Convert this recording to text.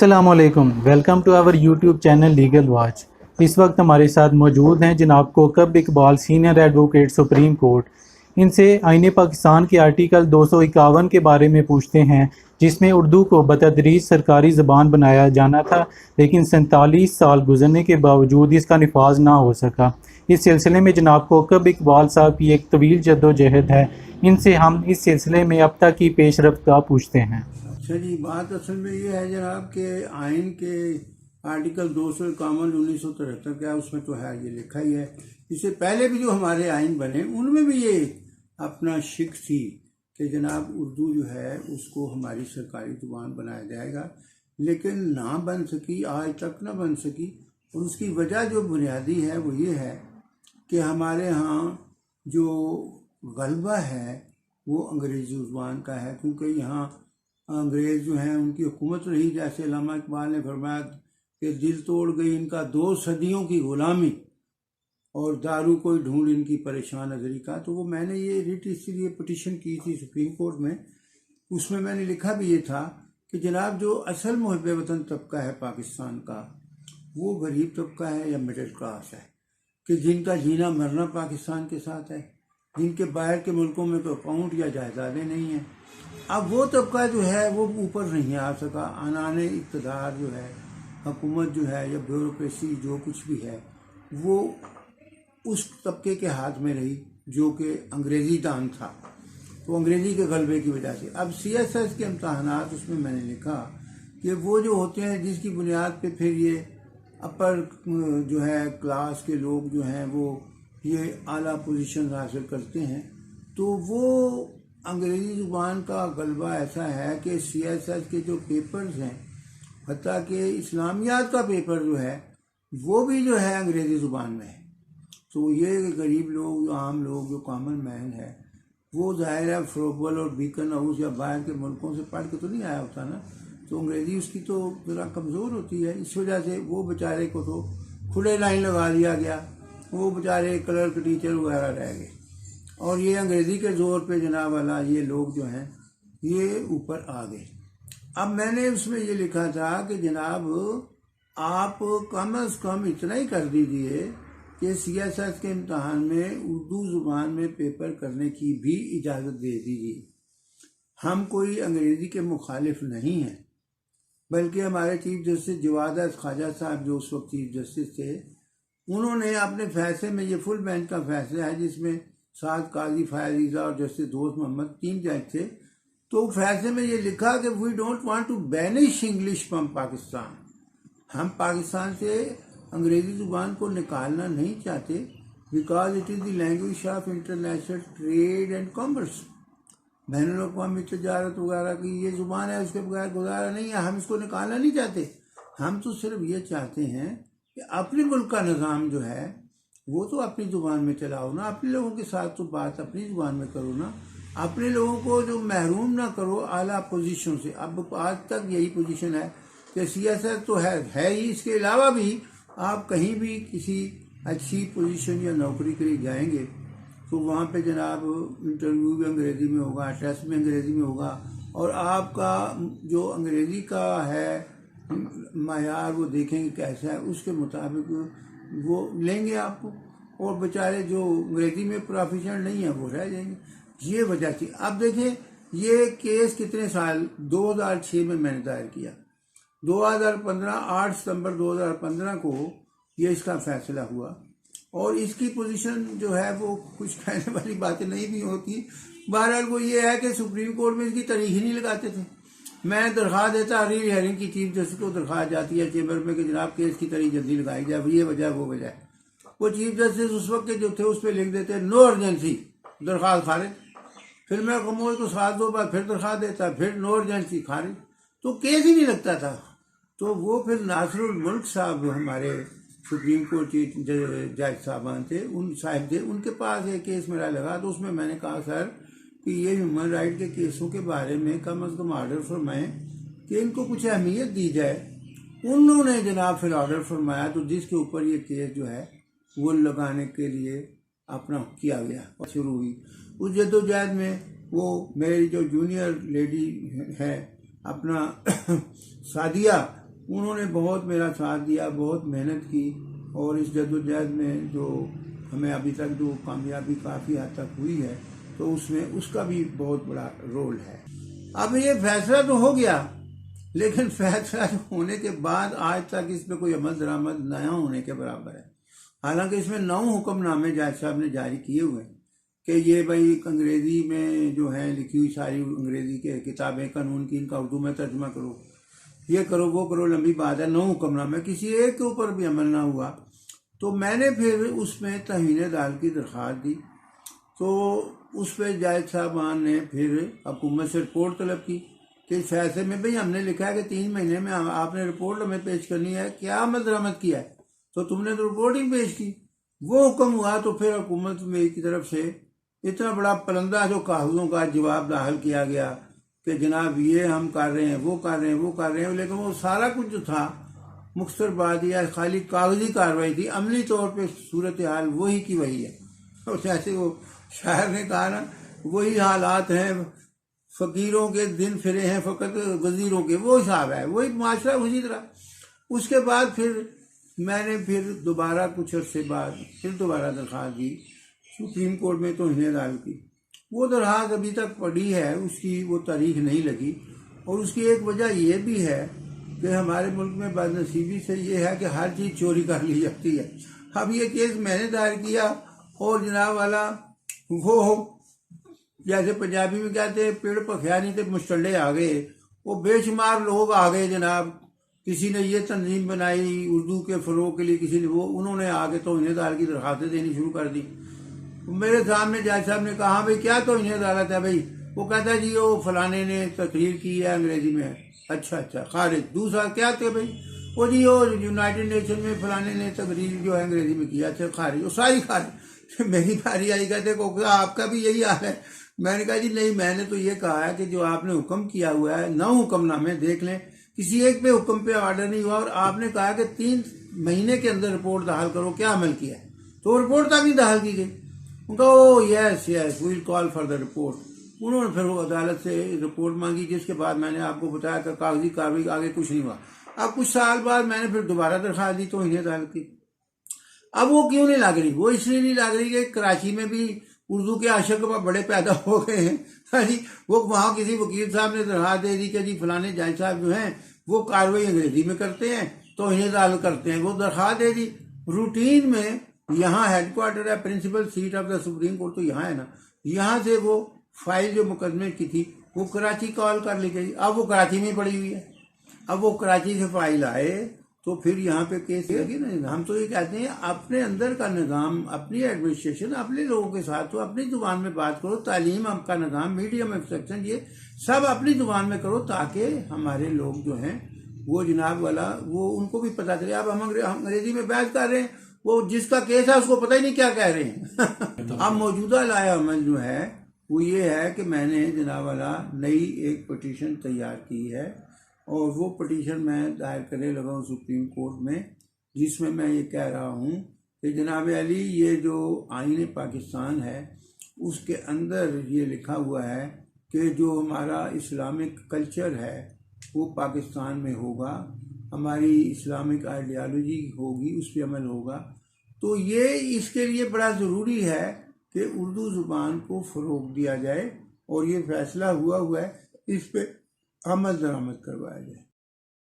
अस्सलामुअलैकुम, welcome to our YouTube channel legal watch. इस वक्त हमारे साथ मौजूद हैं जनाब Kokab Iqbal, senior advocate supreme court. इनसे आईन पाकिस्तान के आर्टिकल 251 के बारे में पूछते हैं, जिसमें उर्दू को बतदरीज सरकारी ज़बान बनाया जाना था, लेकिन 47 साल गुजरने के बावजूद इसका नफाज ना हो सका। इस सिलसिले में जनाब कोकब इकबाल साहब की एक तवील जद्दोजहद है। इनसे हम इस सिलसिले में अब तक की पेश रफ्त का पूछते हैं। अच्छा जी, बात असल में ये है जनाब के आइन के आर्टिकल 251 1973 का, उसमें तो है ये लिखा ही है। इससे पहले भी जो हमारे आइन बने उनमें भी ये अपना शिक थी कि जनाब उर्दू जो है उसको हमारी सरकारी ज़ुबान बनाया जाएगा, लेकिन ना बन सकी, आज तक ना बन सकी। और उसकी वजह जो बुनियादी है वो ये है कि हमारे यहाँ जो गलबा है वो अंग्रेज़ी ज़ुबान का है, क्योंकि यहाँ अंग्रेज़ जो हैं उनकी हुकूमत रही। जैसे अल्लामा इकबाल ने फरमाया कि दिल तोड़ गई इनका 2 सदियों की ग़ुलामी, और दारू कोई ढूंढ इनकी परेशान नजरी का। तो वो मैंने ये रिट इसलिए पिटिशन की थी सुप्रीम कोर्ट में। उसमें मैंने लिखा भी ये था कि जनाब जो असल मुहिब वतन तबका है पाकिस्तान का, वो गरीब तबका है या मिडिल क्लास है, कि जिनका जीना मरना पाकिस्तान के साथ है, जिनके बाहर के मुल्कों में तो अकाउंट या जायदादें नहीं हैं। अब वो तबका जो है वो ऊपर नहीं आ सका। आनाने इक़्तिदार जो है, हुकूमत जो है या ब्यूरोक्रेसी जो कुछ भी है, वो उस तबके के हाथ में रही जो कि अंग्रेज़ी दान था। तो अंग्रेज़ी के गलबे की वजह से अब CSS के इम्तहानात, उसमें मैंने लिखा कि वो जो होते हैं जिसकी बुनियाद पे फिर ये अपर जो है क्लास के लोग जो हैं वो ये आला पोजीशन हासिल करते हैं, तो वो अंग्रेज़ी ज़ुबान का गलबा ऐसा है कि CSS के जो पेपर्स हैं, हत्ता कि इस्लामियात का पेपर जो है वो भी जो है अंग्रेज़ी ज़ुबान में है। तो ये गरीब लोग, आम लोग, जो कॉमन मैन है, वो ज़ाहिर है फ्रोबल और बीकन हाउस या बाहर के मुल्कों से पढ़ के तो नहीं आया होता ना, तो अंग्रेज़ी उसकी तो ज़रा कमज़ोर होती है। इस वजह से वो बेचारे को तो खुले लाइन लगा दिया गया, वो बेचारे क्लर्क टीचर वगैरह रह गए, और ये अंग्रेज़ी के ज़ोर पे जनाब वाला ये लोग जो हैं ये ऊपर आ गए। अब मैंने उसमें ये लिखा था कि जनाब आप कम अज़ कम इतना ही कर दीजिए कि CSS के इम्तहान में उर्दू ज़ुबान में पेपर करने की भी इजाज़त दे दीजिए। हम कोई अंग्रेज़ी के मुखालिफ नहीं हैं, बल्कि हमारे चीफ जस्टिस जवाद ख्वाजा साहब जो उस वक्त चीफ जस्टिस थे, उन्होंने अपने फैसले में, ये फुल बेंच का फैसला है जिसमें 7 काजी फायरीज़ा और जस्टिस दोस्त मोहम्मद 3 जज थे, तो फैसले में ये लिखा कि we don't want to banish English from Pakistan. हम पाकिस्तान से अंग्रेज़ी ज़ुबान को निकालना नहीं चाहते, because it is the language of international trade and commerce. बैनुल-अक़वामी तजारत वगैरह की ये ज़ुबान है, उसके बगैर गुजारा नहीं है। हम इसको निकालना नहीं चाहते, हम तो सिर्फ ये चाहते हैं कि अपने मुल्क का निज़ाम जो है वो तो अपनी ज़ुबान में चलाओ ना, अपने लोगों के साथ तो बात अपनी ज़ुबान में करो ना, अपने लोगों को जो महरूम ना करो आला पोजीशन से। अब आज तक यही पोजीशन है कि CSS तो है ही, इसके अलावा भी आप कहीं भी किसी अच्छी पोजीशन या नौकरी के लिए जाएंगे तो वहाँ पे जनाब इंटरव्यू भी अंग्रेज़ी में होगा, टेस्ट भी अंग्रेज़ी में होगा, और आपका जो अंग्रेज़ी का है मायार वो देखेंगे कैसा है, उसके मुताबिक वो लेंगे आपको। और बेचारे जो अंग्रेज़ी में प्रोफिशिएंट नहीं है वो रह जाएंगे। ये वजह थी। अब देखें ये केस कितने साल, 2006 में मैंने दायर किया, 2015 8 सितंबर 2015 को ये इसका फैसला हुआ, और इसकी पोजीशन जो है वो कुछ कहने वाली बातें नहीं भी होती। बहरहाल वो ये है कि सुप्रीम कोर्ट में इसकी तारीख ही नहीं लगाते थे। मैं दरख्वास्त देता, री हेयरिंग की चीफ जस्टिस को दरख्वास्त जाती है चेंबर में कि जनाब केस की तारीख जल्दी लगाई जाए, ये वजह वो वजह। वो चीफ जस्टिस उस वक्त के जो थे उस पर लिख देते नो अर्जेंसी, दरख्वास्त खारिज। फिर मैं कमोज को 7-2 बार फिर दरख्वास्त देता, फिर नो अर्जेंसी खारिज, तो केस ही नहीं लगता था। तो वो फिर नासिरुल मुल्क साहब हमारे सुप्रीम कोर्ट के जज साहबान थे, उन साहब थे, उनके पास एक केस मेरा लगा। तो उसमें मैंने कहा सर कि ये ह्यूमन राइट के केसों के बारे में कम अज़ कम ऑर्डर फरमाएं कि इनको कुछ अहमियत दी जाए। उन्होंने जनाब फिर ऑर्डर फरमाया, तो जिसके ऊपर ये केस जो है वो लगाने के लिए अपना किया गया और शुरू हुई। उस जद्दोजहद में वो मेरी जो जूनियर लेडी है अपना सादिया, उन्होंने बहुत मेरा साथ दिया, बहुत मेहनत की, और इस जद्दोजहद में जो हमें अभी तक जो कामयाबी काफ़ी हद तक हुई है, तो उसमें उसका भी बहुत बड़ा रोल है। अब ये फैसला तो हो गया, लेकिन फैसला होने के बाद आज तक इस पर कोई अमल दरामद नया होने के बराबर है। हालांकि इसमें 9 हुक्मनामे जज साहब ने जारी किए हुए हैं कि ये भाई अंग्रेज़ी में जो है लिखी हुई सारी अंग्रेज़ी के किताबें कानून की, इनका उर्दू में तर्जुमा करो, ये करो, वो करो, लंबी बात है। 9 हुक्मनामे, किसी एक के ऊपर भी अमल ना हुआ। तो मैंने फिर उसमें तहीन दाल की दरख्वास्त दी, तो उस पर जज साहबान ने फिर हुकूमत से रिपोर्ट तलब की कि इस फैसले में भाई हमने लिखा है कि 3 महीने में आपने रिपोर्ट हमें पेश करनी है, क्या अमल दरामद किया है, तो तुमने तो रिपोर्ट ही पेश की। वो हुक्म हुआ तो फिर हुकूमत में की तरफ से इतना बड़ा पलंदा जो कागजों का जवाब दाखिल किया गया कि जनाब ये हम कर रहे हैं, वो कर रहे हैं, वो कर रहे हैं, लेकिन वो सारा कुछ जो था मुख्तर बात या खाली कागजी कार्रवाई थी। अमली तौर पे सूरत हाल वही की वही है। और जैसे वो शायर ने कहा ना, वही हालात हैं, फकीरों के दिन फिरे हैं फ़कत वजीरों के, वो हिसाब है, वही माशरा उसी तरह। उसके बाद फिर मैंने फिर दोबारा कुछ अर्से बाद फिर दोबारा दरख्वास्त दी सुप्रीम कोर्ट में, तो तौहीन दाल की। वो दरख्वास्त अभी तक पड़ी है, उसकी वो तारीख नहीं लगी। और उसकी एक वजह ये भी है कि हमारे मुल्क में बदनसीबी से ये है कि हर चीज़ चोरी कर ली जाती है। अब ये केस मैंने दायर किया और जनाब वाला वो जैसे पंजाबी में कहते हैं पेड़ पखिया नहीं थे मुश्तले आ गए, वो बेशुमार लोग आ गए जनाब। किसी ने ये तंजीम बनाई उर्दू के फ़रोग के लिए, किसी ने वो, उन्होंने आगे तौहीन दाल की दरख्वास्तें देनी शुरू कर दी। मेरे सामने जज साहब ने कहा भाई क्या तौहीन अदालत है भाई, वो कहता है जी वो फलाने ने तकरीर की है अंग्रेजी में। अच्छा अच्छा, खारिज। दूसरा क्या थे भाई, वो जी वो यूनाइटेड नेशन में फलाने ने तकरीर जो है अंग्रेजी में किया, अच्छा खारिज, वो सारी खारिज। मेरी बारी आई, कहते आपका भी यही हाल है। मैंने कहा जी नहीं, मैंने तो ये कहा है कि जो आपने हुक्म किया हुआ है 9 हुक्मनामे देख लें, किसी एक पे हुक्म पे ऑर्डर नहीं हुआ, और आपने कहा कि 3 महीने के अंदर रिपोर्ट दाखिल करो, क्या अमल किया है, तो रिपोर्ट तक नहीं दाखिल की गई। उनका oh yes yes will call for the report. उन्होंने फिर वो अदालत से रिपोर्ट मांगी, जिसके बाद मैंने आपको बताया कि कागजी कार्रवाई आगे कुछ नहीं हुआ। अब कुछ साल बाद मैंने फिर दोबारा दरख्वास्त दी तौहीन अदालत की। अब वो क्यों नहीं लग रही, वो इसलिए नहीं लग रही कि कराची में भी उर्दू के आशिक बड़े पैदा हो गए हैं। हाँ जी, वो वहाँ किसी वकील साहब ने दरख्वास्त दे दी कि जी फलाने जज साहब जो हैं वो कार्रवाई अंग्रेजी में करते हैं, तौहीन अदालत करते हैं, वो दरख्वास्त दे दी। रूटीन में यहाँ हेडक्वार्टर है, principal seat of the supreme court तो यहाँ है ना, यहाँ से वो फाइल जो मुकदमे की थी वो कराची कॉल कर ली गई। अब वो कराची में पड़ी हुई है। अब वो कराची से फाइल आए तो फिर यहाँ पे केस लगी ना। हम तो ये कहते हैं अपने अंदर का निज़ाम, अपनी एडमिनिस्ट्रेशन, अपने लोगों के साथ तो अपनी जुबान में बात करो। तालीम का निज़ाम, मीडियम इंफ्रास्ट्रक्चर, ये सब अपनी जुबान में करो, ताकि हमारे लोग जो हैं वो जनाब वाला वो उनको भी पता चले। अब हम अंग्रेजी में बहस कर रहे हैं, वो जिसका केस है उसको पता ही नहीं क्या कह रहे हैं। अब मौजूदा लाया अमल जो है वो ये है कि मैंने जनाब वाला नई एक पटिशन तैयार की है, और वो पटिशन मैं दायर करने लगा हूँ सुप्रीम कोर्ट में, जिसमें मैं ये कह रहा हूँ कि जनाब अली ये जो आईन पाकिस्तान है उसके अंदर ये लिखा हुआ है कि जो हमारा इस्लामिक कल्चर है वो पाकिस्तान में होगा, हमारी इस्लामिक आइडियालॉजी होगी, उस पर अमल होगा। तो ये इसके लिए बड़ा ज़रूरी है कि उर्दू ज़ुबान को फ़रोग़ दिया जाए, और ये फ़ैसला हुआ है इस पर अमल दरामद करवाया जाए।